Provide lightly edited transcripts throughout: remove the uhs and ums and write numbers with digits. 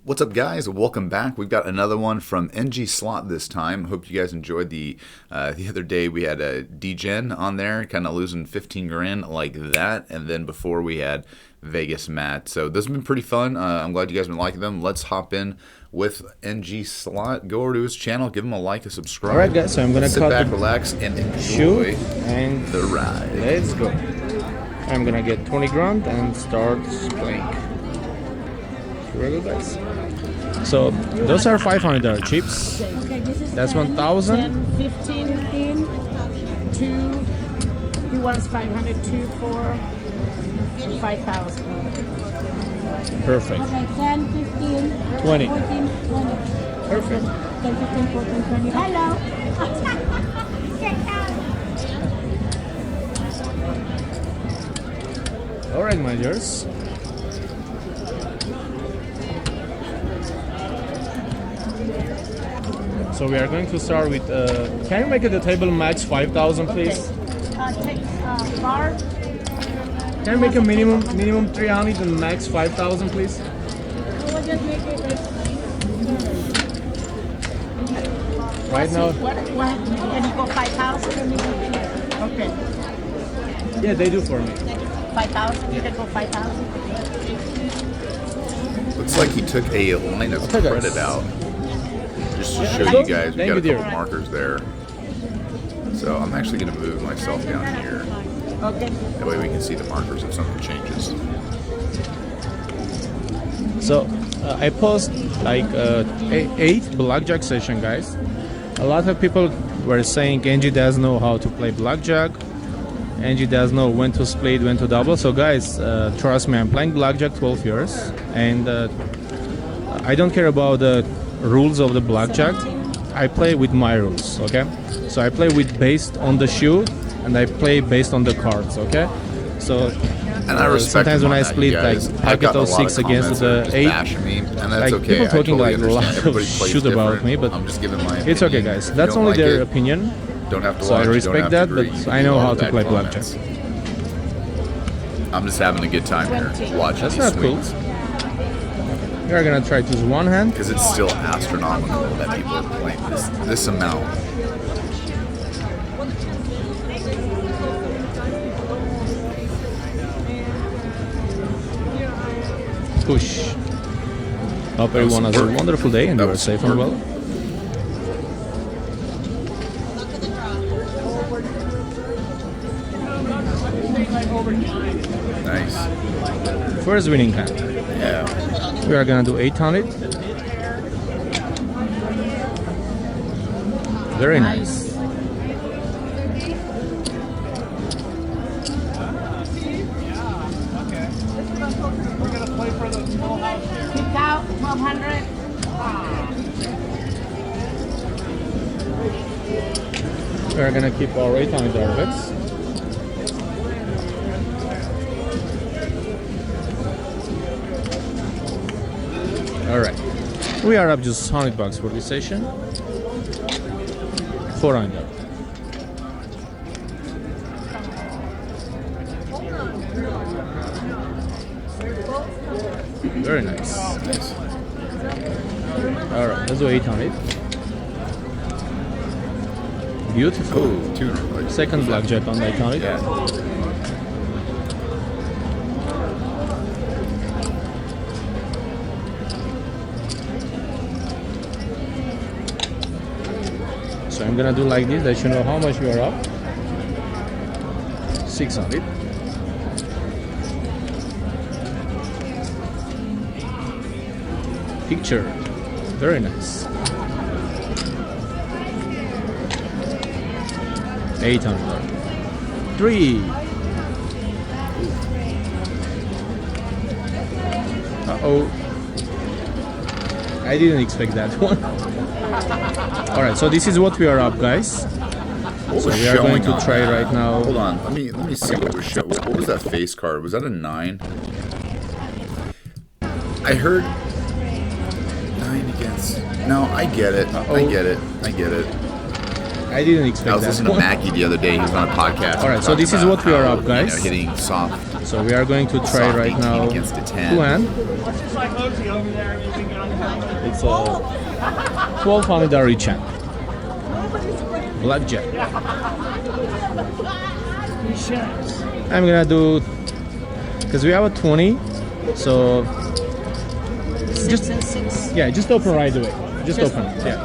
What's up, guys? Welcome back. We've got another one from NG Slot this time. Hope you guys enjoyed the other day. We had a D-Gen on there, kind of losing 15 grand like that, and then before we had Vegas Matt. So this has been pretty fun. I'm glad you guys have been liking them. Let's hop in with NG Slot. Go over to his channel, give him a like, a subscribe. All right, guys. So I'm gonna sit back, relax, and enjoy and the ride. Let's go. I'm gonna get 20 grand and start playing. Here we go, guys. So those are $500 chips. Okay, this is That's 1,000. 15, 15, 2. He wants 500, 2, 4, 5,000. Perfect. Okay, 10, 15, 20. 14, 20. Perfect. 10, 15, 14, 20. Hello. All right, my dears. So we are going to start with. Can you make it the table max 5,000, please? Okay. Take bar. Can you make a minimum 300 and max 5,000, please? We'll just make it Right now. What? Can you go 5,000? Okay. Yeah, they do for me. 5,000? You can go 5,000? Looks like he took a line of Okay, guys. credit out. Just to Yeah, show let's you go. guys, we Thank got a you, dear. couple markers there. So I'm actually going to move myself down here. Okay. That way we can see the markers if something changes. So I post like 8 blackjack session, guys. A lot of people were saying Angie doesn't know how to play blackjack. Angie doesn't know when to split, when to double. So guys, trust me, I'm playing blackjack 12 years, and I don't care about the rules of the blackjack. I play with my rules, okay? So I play with based on the shoe, and I play based on the cards, okay? So And I respect sometimes him when on I that, split you like guys. I've packet gotten a of lot 6 against comments that are the just 8, bashing me, and that's like okay. people I talking totally like a understand. lot of Everybody plays shit about different. me, but I'm just giving my opinion. it's okay, guys. If you That's don't only like their it, opinion. don't have to So watch, I don't respect have that, to but agree. I know All how the to bad play comments. I'm just having a good time here, watching That's these not cool. swings. We are gonna try to use one hand. Because it's still astronomical that people are playing this amount. Push. Hope everyone has a wonderful day and you are safe and well. Nice. First winning hand. Yeah. We are gonna do 800. Very nice. Pick out 1,200. We are gonna keep our 800 bets. Alright. We are up just $100 for this session. 400. Very nice. Alright, let's do 800. Beautiful. Oh, 200. Second blackjack on the 800. Yeah. So I'm gonna do like this, let you know how much we are up. 600. Picture. Very nice. 800. 3. Uh-oh. I didn't expect that one. Alright, so this is what we are up, guys. What So was we are going showing to on try that? right now. Hold on, let me see what was showing. What was that face card? Was that a 9? I heard 9 against. No, I get it. I get it. I get it. I didn't expect I was that listening to one. Mackie the other day. He was on a podcast. Alright, so talking this is about what we are how, up, guys. You know, hitting soft So we are going to try Soft right 18 now against a 10. 2-hand. It's a $1,200 each hand. Blackjack. I'm gonna do, because we have a 20, so Six and six. yeah, just open right away. Just open. Yeah.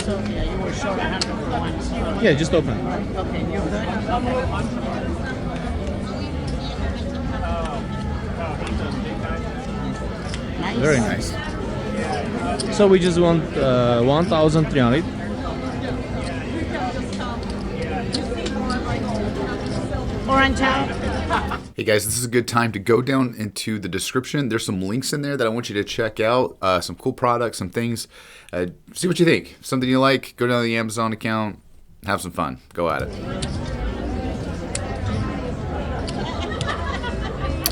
So yeah, you were short 101. Yeah, just open. Okay, you're good. Nice. Very nice. So we just want 1,300. Orange out. Hey guys, this is a good time to go down into the description. There's some links in there that I want you to check out. Some cool products, some things. See what you think. Something you like, go down to the Amazon account, have some fun. Go at it.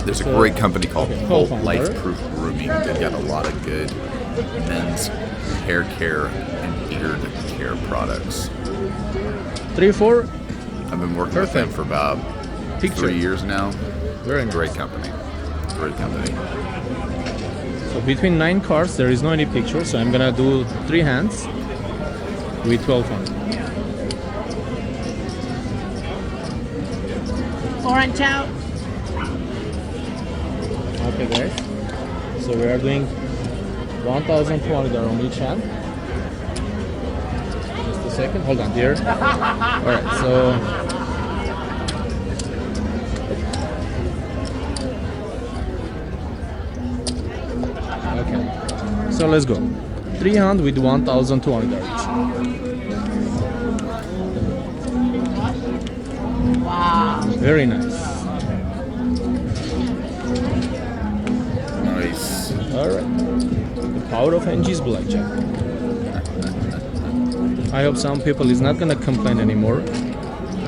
There's a great company called Volt Life Proof Grooming. They've got a lot of good men's hair care and beard care products. 3-4. I've been working with them for about 3 years now. Very nice. Great company. Great company. So between 9 cards, there is no any picture. So I'm gonna do 3 hands with 1,200. Orange out. Okay, guys. So we are doing 1,200 on each hand. Just a second. Hold on, dear. All right. So. Okay. So let's go. 300 with 1,200 each. Wow. Very nice. Nice. All right. The power of NG's blackjack. I hope some people is not gonna complain anymore,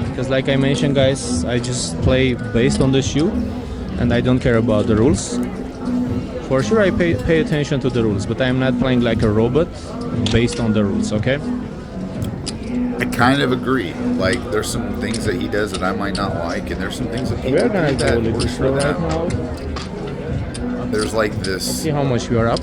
because like I mentioned, guys, I just play based on the shoe, and I don't care about the rules. For sure, I pay attention to the rules, but I'm not playing like a robot based on the rules. Okay. I kind of agree. Like, there's some things that he does that I might not like, and there's some things that people We're gonna do go a that little works for slow right them. now. There's like this. See how much we are up.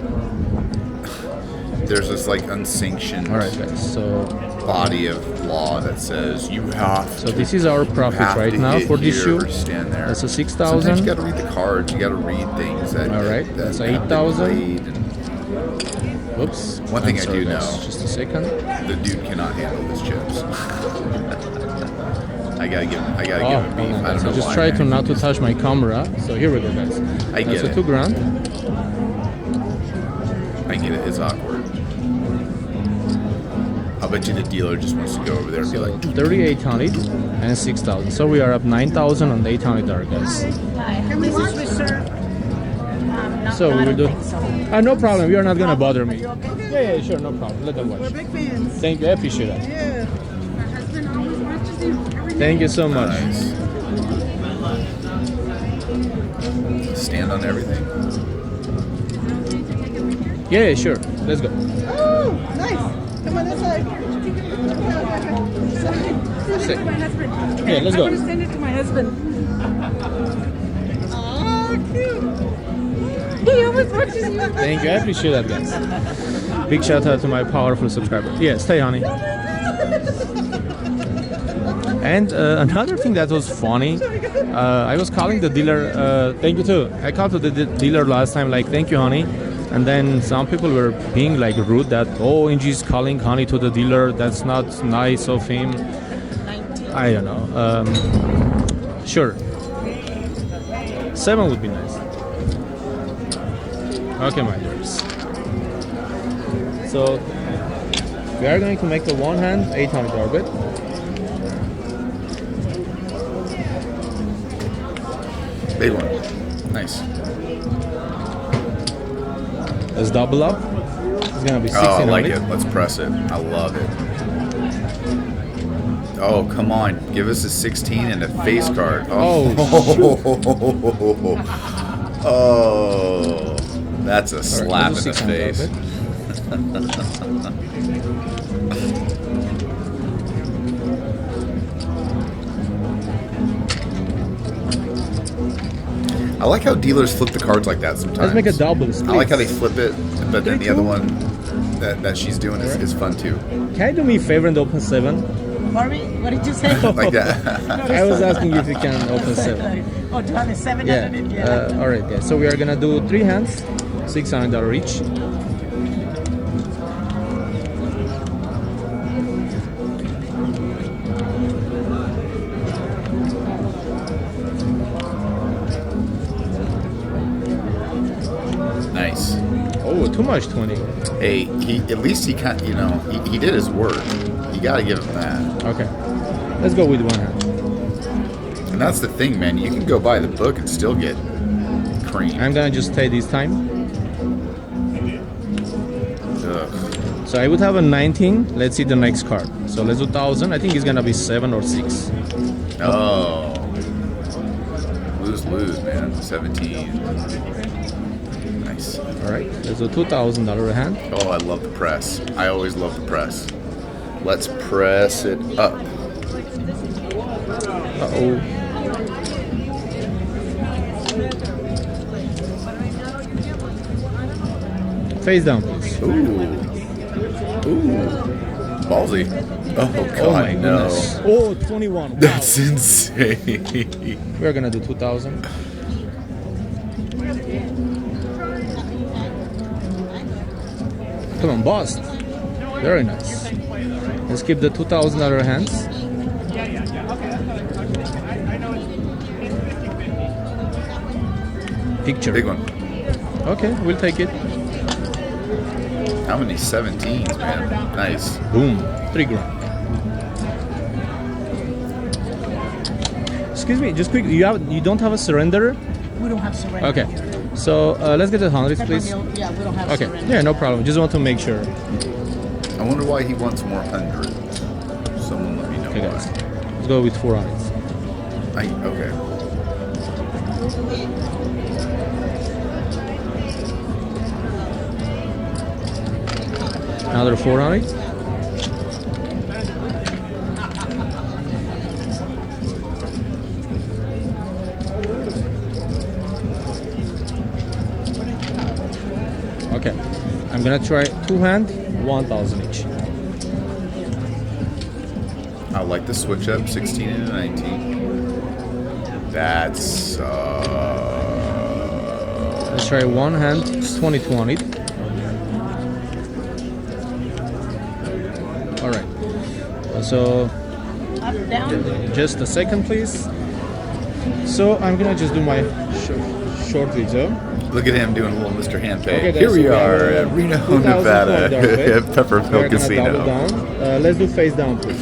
There's this like unsanctioned All right, guys. So body of law that says you have. So this is our profit right now for this shoe. Stand there. That's a Sometimes 6,000. you got to read the cards. You got to read things that. All right, that that's have been 8,000. played and Oops. One thing I'm I sorry, do guys. know. Just a second. the dude cannot handle his chips. I gotta give him. I gotta Oh, give him beef. hold on, I guys. don't know I just why, try to man. not to touch my camera. So here we go, guys. I get That's a it. $2,000. I get it. It's awkward. I'll bet you the dealer just wants to go over there and be So like, 3,800 and 6,000. So we are up 9,000 and 800, guys. Hi. This is reserved. So we will do. No problem. You are not gonna bother me. You okay? Yeah, sure, no problem. Let them watch. We're big fans. Thank you. I appreciate that. Yeah. My husband always watches you every Thank you so much. nice. Stand on everything. Yeah, sure. Let's go. Oh, nice. Come on this side. Sick. Send it to my husband. Yeah, let's I'm go. gonna send it to my husband. Oh, cute. He always watches you. Thank you. I appreciate that, guys. Big shout out to my powerful subscriber. Yeah, stay, honey. And another thing that was funny, I was calling the dealer. Thank you too. I called to the dealer last time, like, thank you, honey. And then some people were being like rude that, oh, Ingy's calling honey to the dealer. That's not nice of him. 19. I don't know. Sure. 7 would be nice. Okay, my dears. So we are going to make the one hand 800 orbit. Big one. Nice. Let's double up. It's gonna be 16. Oh, I like only. it. Let's press it. I love it. Oh, come on. Give us a 16 and a face card. Oh. Oh. That's a slap let's do in the 600 face. orbit. I like how dealers flip the cards like that sometimes. Let's make a double split. I like how they flip it, but then the 3-2. other one that she's doing is fun too. Can you do me a favor and open 7? Pardon? What did you say? Like that. I was asking if you can open 7. Oh, do you have a 7 Yeah. underneath? Yeah. All right, guys. So we are gonna do 3 hands, $600 each. Nice. Oh, too much 20. Hey, at least he he did his work. You got to give him that. Okay, let's go with 1 hand. And that's the thing, man. You can go buy the book and still get cream. I'm gonna just stay this time. Ugh. So I would have a 19. Let's see the next card. So let's do 1,000. I think it's gonna be 7 or 6. Oh. Lose, man. 17. Nice. All right, let's do $2,000 a hand. Oh, I love the press. I always love the press. Let's press it up. Uh-oh. Face down, please. Ooh. Ballsy. Oh, God, Oh my no. goodness. Oh, 21. Wow. That's insane. We're gonna do 2,000. Come on, bust. Very nice. Let's keep the $2,000 hands. Picture. Big one. Okay, we'll take it. How many 17s, man? Nice. Boom. 3 grand. Excuse me, just quick. You don't have a surrender? We don't have surrender. Okay. here. So let's get the hundreds, please. Peppermill, yeah, we don't have Okay. surrender. Yeah, no problem. Just want to make sure. I wonder why he wants more hundreds. Someone let me know Okay, why. guys. Let's go with 4 hundreds. Okay. Another 400. Okay. I'm gonna try 2 hand, 1,000 each. I like the switch up, 16 and a 19. That's Let's try 1 hand, 2020. All right. So Up, down. just a second, please. So I'm gonna just do my short video. look at him doing a little Mr. Handpay. Okay, guys, Here we so are have, at Reno, 2,000 Nevada, $200, right? at We're Peppermill gonna Casino. double down. Let's do face down, please.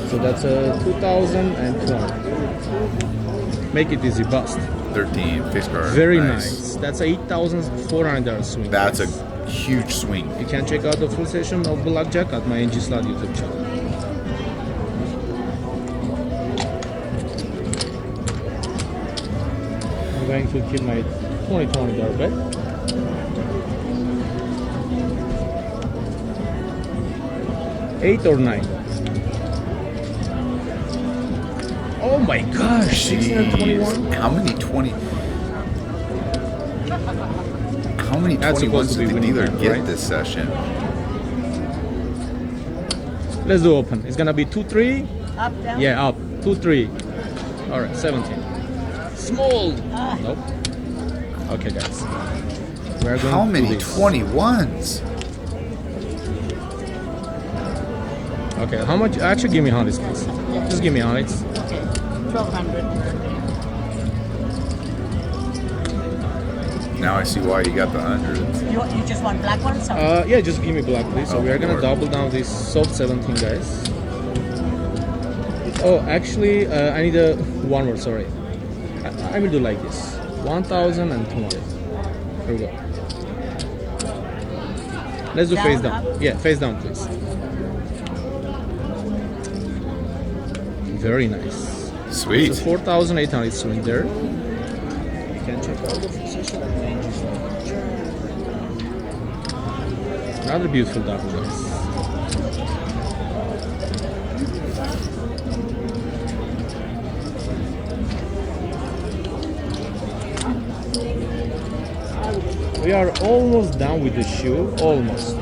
So that's 2,020. Make it easy, bust. 13 face card. Very nice. That's a $8,400 swing. That's a huge swing. You can check out the full session of Blackjack at my NG Slot YouTube channel. I'm going to keep my $20 bet. $8 or $9? Oh my gosh! Jeez. 621. How many 20? How many That's supposed 21s to be did the winning dealer hand, get right? this session? Let's do open. It's gonna be 2-3. Up, down. Yeah, up. 2-3. All right, 17. Small. Nope. Okay, guys. We're going How to many do this. 21s? Okay, how much? Actually, give me hundreds, please. Just give me hundreds. Okay. 1,200. Now I see why you got the hundreds. You just want black ones? Or? Yeah, just give me black, please. So Oh, we are gonna Lord. double down this soft 17, guys. Oh, actually, I need one more. Sorry, I will do like this: 1,200. Here we go. Let's do Down, face down. up? Yeah, face down, please. Very nice. Sweet. So 4,800 swing there. You can check out the position. Another beautiful double, guys. We are almost done with the shoe. Almost.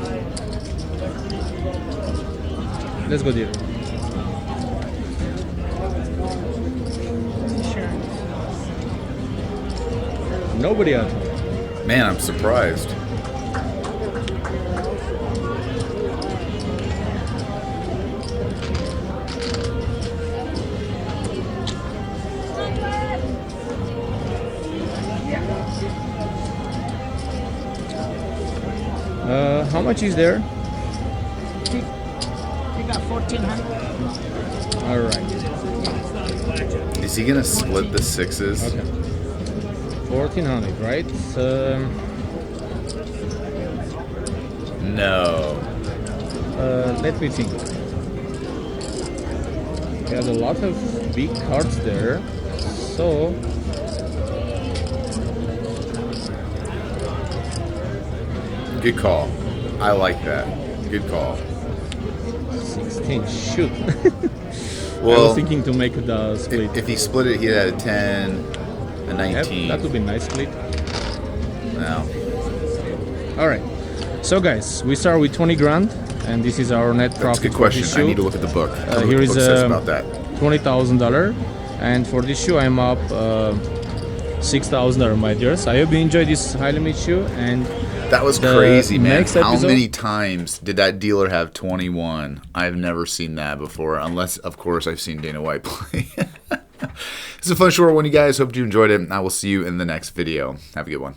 Let's go there. Nobody at home. Man, I'm surprised. How much is there? You got 1,400. All right. Is he gonna split the sixes? Okay. 1,400, right? No. Let me think. We have a lot of big cards there, so Good call. I like that. Good call. 16. Shoot. I Well, was thinking to make the split. if he split it, he'd had a 10, a Yep, 19. that would be nice split. No. All right. So guys, we start with 20 grand, and this is our net That's a profit good for question. this I need shoe. to look at the book. Tell me Here what is the book says about that. $20,000, and for this shoe I'm up $6,000, my dears. I hope you enjoyed this high limit shoe, and That was the crazy, man. next How episode- many times did that dealer have 21? I've never seen that before, unless, of course, I've seen Dana White play. It's a fun short one, you guys. Hope you enjoyed it. I will see you in the next video. Have a good one.